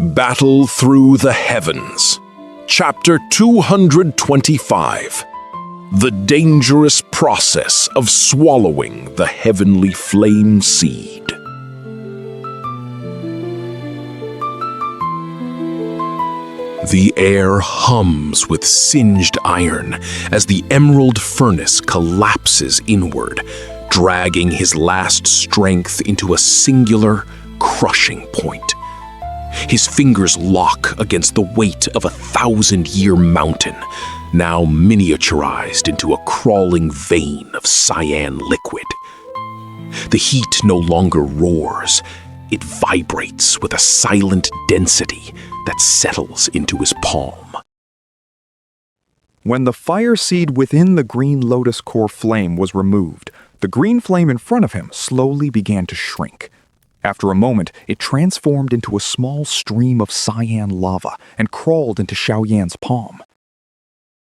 Battle Through the Heavens, Chapter 225, The Dangerous Process of Swallowing the Heavenly Flame Seed. The air hums with singed iron as the emerald furnace collapses inward, dragging his last strength into a singular, crushing point. His fingers lock against the weight of a 1,000-year mountain, now miniaturized into a crawling vein of cyan liquid. The heat no longer roars. It vibrates with a silent density that settles into his palm. When the fire seed within the green lotus core flame was removed, the green flame in front of him slowly began to shrink. After a moment, it transformed into a small stream of cyan lava and crawled into Xiaoyan's palm.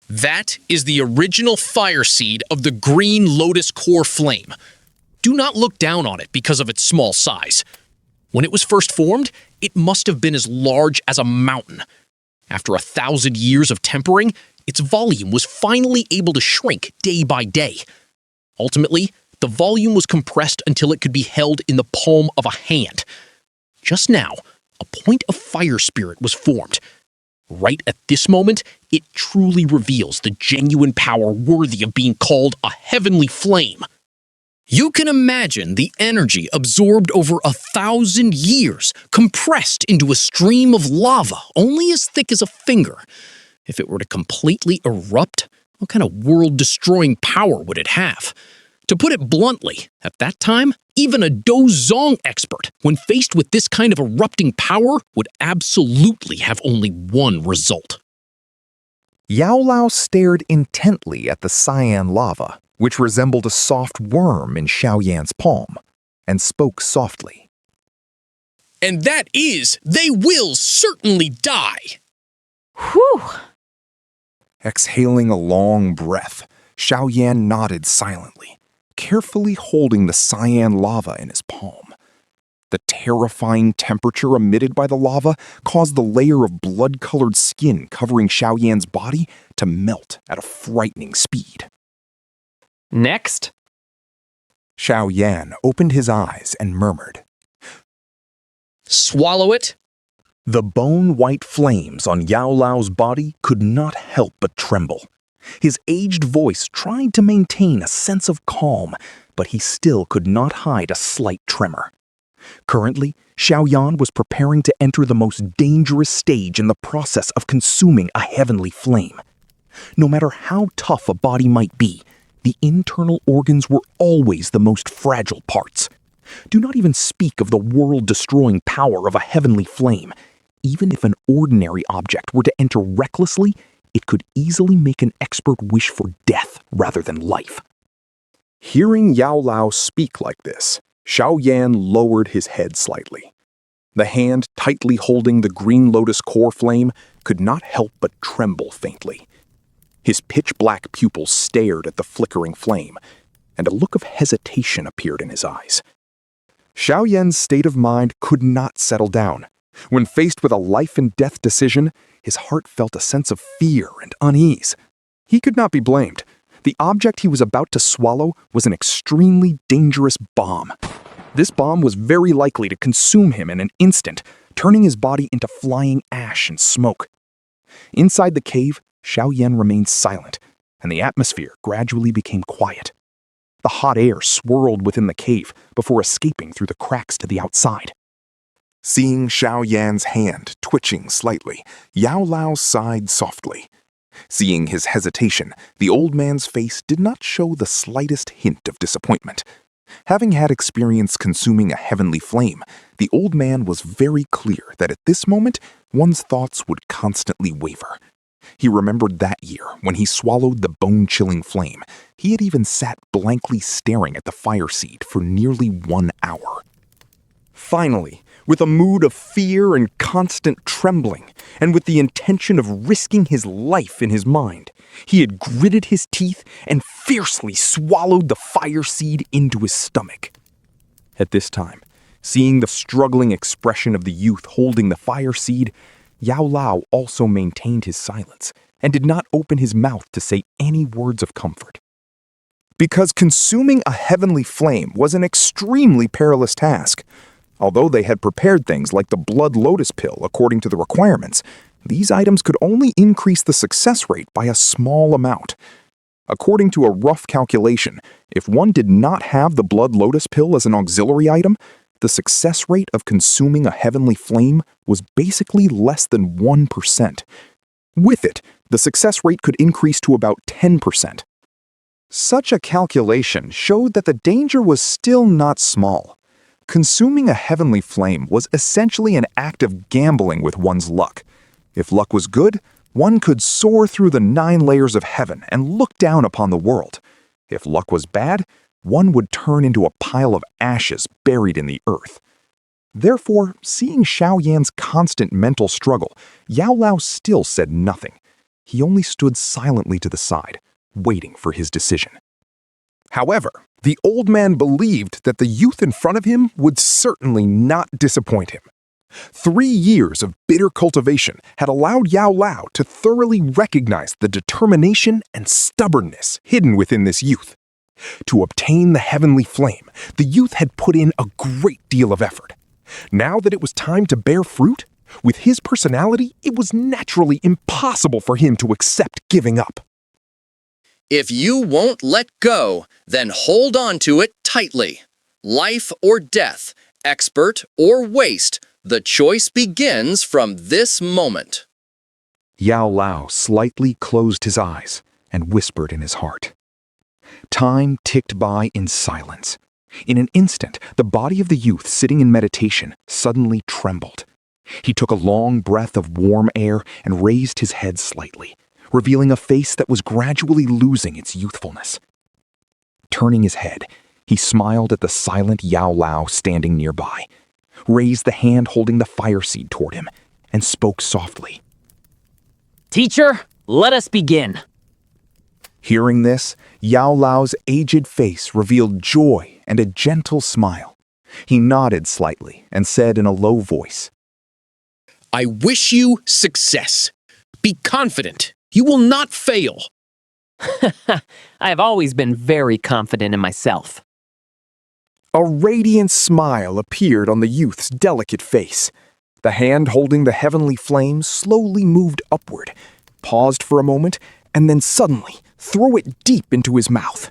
That is the original fire seed of the green lotus core flame. Do not look down on it because of its small size. When it was first formed, it must have been as large as a mountain. After 1,000 years of tempering, its volume was finally able to shrink day by day. Ultimately, the volume was compressed until it could be held in the palm of a hand. Just now, a point of fire spirit was formed. Right at this moment, it truly reveals the genuine power worthy of being called a heavenly flame. You can imagine the energy absorbed over 1,000 years, compressed into a stream of lava only as thick as a finger. If it were to completely erupt, what kind of world-destroying power would it have? To put it bluntly, at that time, even a Dozong expert, when faced with this kind of erupting power, would absolutely have only one result. Yao Lao stared intently at the cyan lava, which resembled a soft worm in Xiaoyan's palm, and spoke softly. And that is, they will certainly die. Whew! Exhaling a long breath, Xiaoyan nodded silently, carefully holding the cyan lava in his palm. The terrifying temperature emitted by the lava caused the layer of blood-colored skin covering Xiaoyan's body to melt at a frightening speed. Next. Xiaoyan opened his eyes and murmured. Swallow it. The bone-white flames on Yao Lao's body could not help but tremble. His aged voice tried to maintain a sense of calm, but he still could not hide a slight tremor. Currently, Xiaoyan was preparing to enter the most dangerous stage in the process of consuming a heavenly flame. No matter how tough a body might be, the internal organs were always the most fragile parts. Do not even speak of the world-destroying power of a heavenly flame. Even if an ordinary object were to enter recklessly, it could easily make an expert wish for death rather than life. Hearing Yao Lao speak like this, Xiaoyan lowered his head slightly. The hand tightly holding the green lotus core flame could not help but tremble faintly. His pitch-black pupils stared at the flickering flame, and a look of hesitation appeared in his eyes. Xiaoyan's state of mind could not settle down. When faced with a life-and-death decision, his heart felt a sense of fear and unease. He could not be blamed. The object he was about to swallow was an extremely dangerous bomb. This bomb was very likely to consume him in an instant, turning his body into flying ash and smoke. Inside the cave, Xiaoyan remained silent, and the atmosphere gradually became quiet. The hot air swirled within the cave before escaping through the cracks to the outside. Seeing Xiaoyan's hand twitching slightly, Yao Lao sighed softly. Seeing his hesitation, the old man's face did not show the slightest hint of disappointment. Having had experience consuming a heavenly flame, the old man was very clear that at this moment, one's thoughts would constantly waver. He remembered that year when he swallowed the bone-chilling flame. He had even sat blankly staring at the fire seed for nearly 1 hour. Finally, with a mood of fear and constant trembling, and with the intention of risking his life in his mind, he had gritted his teeth and fiercely swallowed the fire seed into his stomach. At this time, Seeing the struggling expression of the youth holding the fire seed, Yao Lao also maintained his silence and did not open his mouth to say any words of comfort. Because consuming a heavenly flame was an extremely perilous task. Although they had prepared things like the blood lotus pill according to the requirements, these items could only increase the success rate by a small amount. According to a rough calculation, if one did not have the blood lotus pill as an auxiliary item, the success rate of consuming a heavenly flame was basically less than 1%. With it, the success rate could increase to about 10%. Such a calculation showed that the danger was still not small. Consuming a heavenly flame was essentially an act of gambling with one's luck. If luck was good, one could soar through the 9 layers of heaven and look down upon the world. If luck was bad, one would turn into a pile of ashes buried in the earth. Therefore, seeing Xiaoyan's constant mental struggle, Yao Lao still said nothing. He only stood silently to the side, waiting for his decision. However, the old man believed that the youth in front of him would certainly not disappoint him. 3 years of bitter cultivation had allowed Yao Lao to thoroughly recognize the determination and stubbornness hidden within this youth. To obtain the heavenly flame, the youth had put in a great deal of effort. Now that it was time to bear fruit, with his personality, it was naturally impossible for him to accept giving up. If you won't let go, then hold on to it tightly. Life or death, expert or waste, the choice begins from this moment. Yao Lao slightly closed his eyes and whispered in his heart. Time ticked by in silence. In an instant, the body of the youth sitting in meditation suddenly trembled. He took a long breath of warm air and raised his head slightly, revealing a face that was gradually losing its youthfulness. Turning his head, he smiled at the silent Yao Lao standing nearby, raised the hand holding the fire seed toward him, and spoke softly. Teacher, let us begin. Hearing this, Yao Lao's aged face revealed joy and a gentle smile. He nodded slightly and said in a low voice, I wish you success. Be confident. You will not fail. I have always been very confident in myself. A radiant smile appeared on the youth's delicate face. The hand holding the heavenly flame slowly moved upward, paused for a moment, and then suddenly threw it deep into his mouth.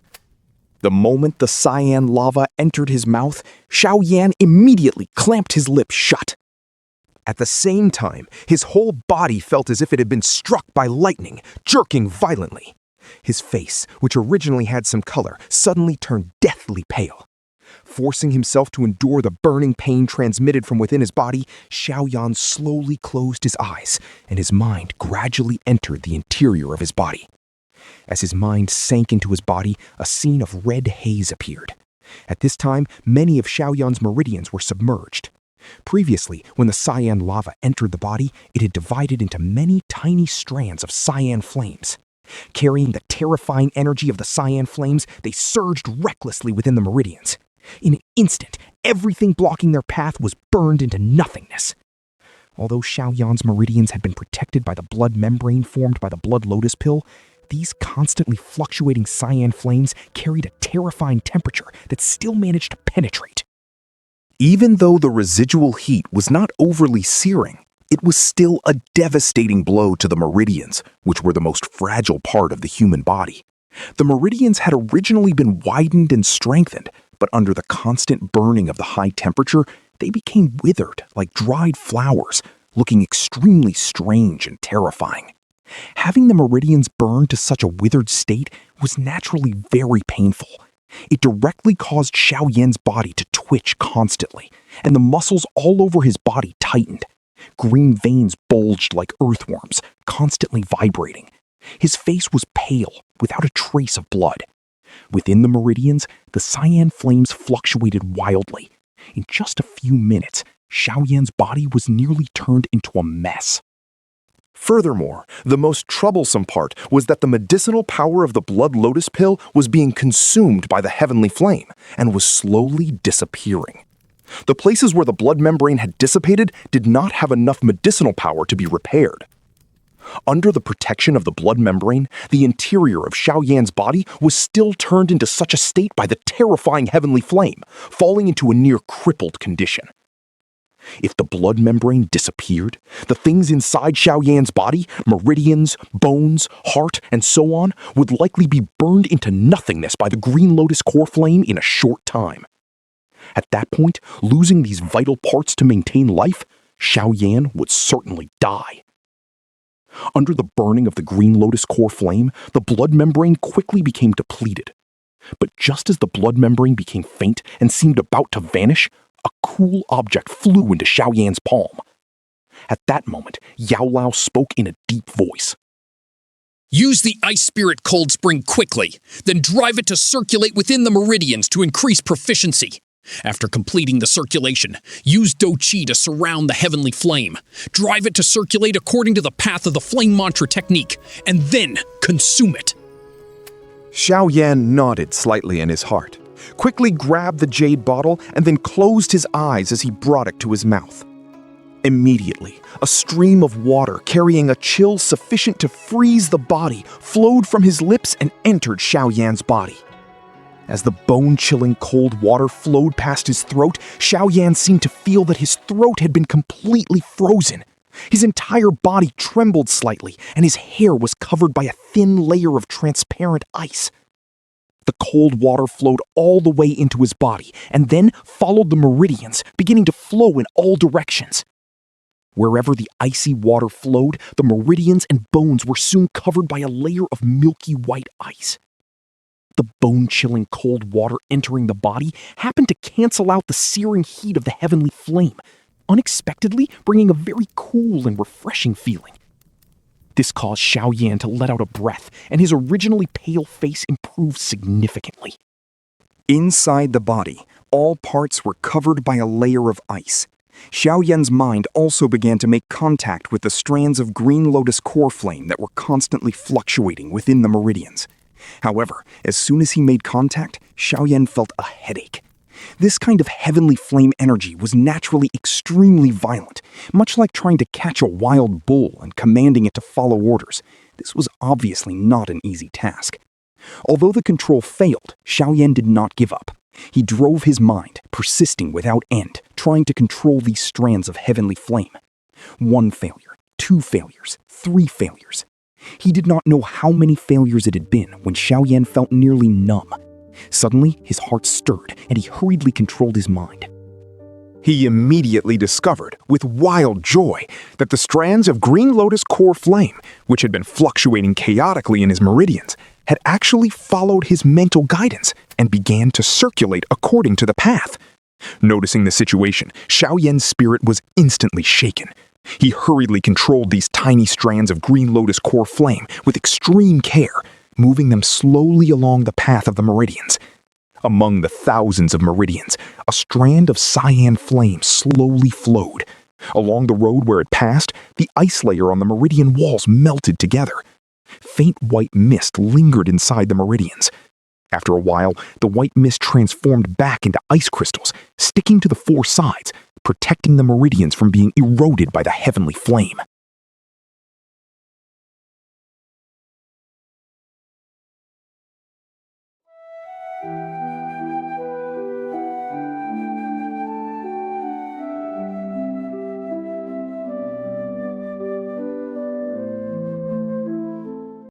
The moment the cyan lava entered his mouth, Xiaoyan immediately clamped his lips shut. At the same time, his whole body felt as if it had been struck by lightning, jerking violently. His face, which originally had some color, suddenly turned deathly pale. Forcing himself to endure the burning pain transmitted from within his body, Xiaoyan slowly closed his eyes, and his mind gradually entered the interior of his body. As his mind sank into his body, a scene of red haze appeared. At this time, many of Xiaoyan's meridians were submerged. Previously, when the cyan lava entered the body, it had divided into many tiny strands of cyan flames. Carrying the terrifying energy of the cyan flames, they surged recklessly within the meridians. In an instant, everything blocking their path was burned into nothingness. Although Xiaoyan's meridians had been protected by the blood membrane formed by the blood lotus pill, these constantly fluctuating cyan flames carried a terrifying temperature that still managed to penetrate. Even though the residual heat was not overly searing, it was still a devastating blow to the meridians, which were the most fragile part of the human body. The meridians had originally been widened and strengthened, but under the constant burning of the high temperature, they became withered like dried flowers, looking extremely strange and terrifying. Having the meridians burned to such a withered state was naturally very painful. It directly caused Xiaoyan's body to twitch constantly, and the muscles all over his body tightened. Green veins bulged like earthworms, constantly vibrating. His face was pale, without a trace of blood. Within the meridians, the cyan flames fluctuated wildly. In just a few minutes, Xiaoyan's body was nearly turned into a mess. Furthermore, the most troublesome part was that the medicinal power of the blood lotus pill was being consumed by the heavenly flame and was slowly disappearing. The places where the blood membrane had dissipated did not have enough medicinal power to be repaired. Under the protection of the blood membrane, the interior of Xiaoyan's body was still turned into such a state by the terrifying heavenly flame, falling into a near crippled condition. If the blood membrane disappeared, the things inside Xiaoyan's body, meridians, bones, heart, and so on, would likely be burned into nothingness by the green lotus core flame in a short time. At that point, losing these vital parts to maintain life, Xiaoyan would certainly die. Under the burning of the green lotus core flame, the blood membrane quickly became depleted. But just as the blood membrane became faint and seemed about to vanish, a cool object flew into Xiaoyan's palm. At that moment, Yao Lao spoke in a deep voice. Use the ice spirit cold spring quickly, then drive it to circulate within the meridians to increase proficiency. After completing the circulation, use Dou Qi to surround the heavenly flame. Drive it to circulate according to the path of the flame mantra technique, and then consume it. Xiaoyan nodded slightly in his heart, quickly grabbed the jade bottle, and then closed his eyes as he brought it to his mouth. Immediately, a stream of water carrying a chill sufficient to freeze the body flowed from his lips and entered Xiaoyan's body. As the bone-chilling cold water flowed past his throat, Xiaoyan seemed to feel that his throat had been completely frozen. His entire body trembled slightly, and his hair was covered by a thin layer of transparent ice. The cold water flowed all the way into his body, and then followed the meridians, beginning to flow in all directions. Wherever the icy water flowed, the meridians and bones were soon covered by a layer of milky white ice. The bone-chilling cold water entering the body happened to cancel out the searing heat of the heavenly flame, unexpectedly bringing a very cool and refreshing feeling. This caused Xiaoyan to let out a breath, and his originally pale face improved significantly. Inside the body, all parts were covered by a layer of ice. Xiaoyan's mind also began to make contact with the strands of green lotus core flame that were constantly fluctuating within the meridians. However, as soon as he made contact, Xiaoyan felt a headache. This kind of heavenly flame energy was naturally extremely violent, much like trying to catch a wild bull and commanding it to follow orders. This was obviously not an easy task. Although the control failed, Xiaoyan did not give up. He drove his mind, persisting without end, trying to control these strands of heavenly flame. 1 failure, 2 failures, 3 failures. He did not know how many failures it had been when Xiaoyan felt nearly numb. Suddenly, his heart stirred, and he hurriedly controlled his mind. He immediately discovered, with wild joy, that the strands of green lotus core flame, which had been fluctuating chaotically in his meridians, had actually followed his mental guidance and began to circulate according to the path. Noticing the situation, Xiaoyan's spirit was instantly shaken. He hurriedly controlled these tiny strands of green lotus core flame with extreme care, moving them slowly along the path of the meridians. Among the thousands of meridians, a strand of cyan flame slowly flowed. Along the road where it passed, the ice layer on the meridian walls melted together. Faint white mist lingered inside the meridians. After a while, the white mist transformed back into ice crystals, sticking to the 4 sides, protecting the meridians from being eroded by the heavenly flame.